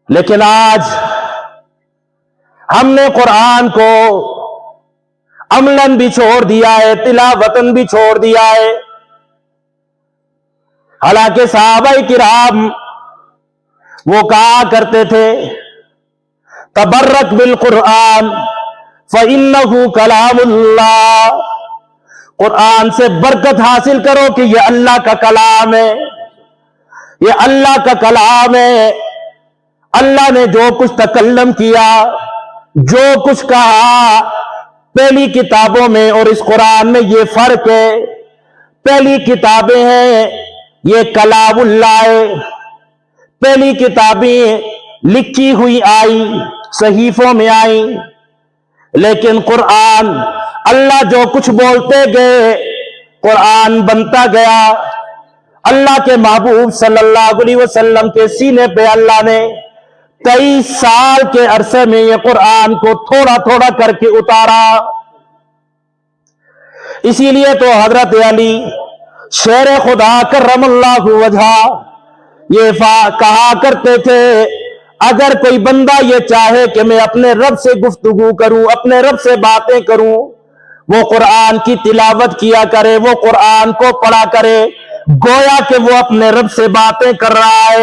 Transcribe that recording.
لیکن آج ہم نے قرآن کو عملاً بھی چھوڑ دیا ہے، تلاوتاً بھی چھوڑ دیا ہے۔ حالانکہ صحابہ کرام وہ کہا کرتے تھے تبرک بالقرآن فإنہ کلام اللہ، قرآن سے برکت حاصل کرو کہ یہ اللہ کا کلام ہے، یہ اللہ کا کلام ہے۔ اللہ نے جو کچھ تکلم کیا، جو کچھ کہا پہلی کتابوں میں اور اس قرآن میں یہ فرق ہے، پہلی کتابیں ہیں یہ کلام اللہ ہے، پہلی کتابیں لکھی ہوئی آئی، صحیفوں میں آئی، لیکن قرآن اللہ جو کچھ بولتے گئے قرآن بنتا گیا۔ اللہ کے محبوب صلی اللہ علیہ وسلم کے سینے پہ اللہ نے 23 سال کے عرصے میں یہ قرآن کو تھوڑا تھوڑا کر کے اتارا۔ اسی لیے تو حضرت علی شیر خدا کرم اللہ وجہہ یہ کہا کرتے تھے اگر کوئی بندہ یہ چاہے کہ میں اپنے رب سے گفتگو کروں، اپنے رب سے باتیں کروں، وہ قرآن کی تلاوت کیا کرے، وہ قرآن کو پڑھا کرے، گویا کہ وہ اپنے رب سے باتیں کر رہا ہے۔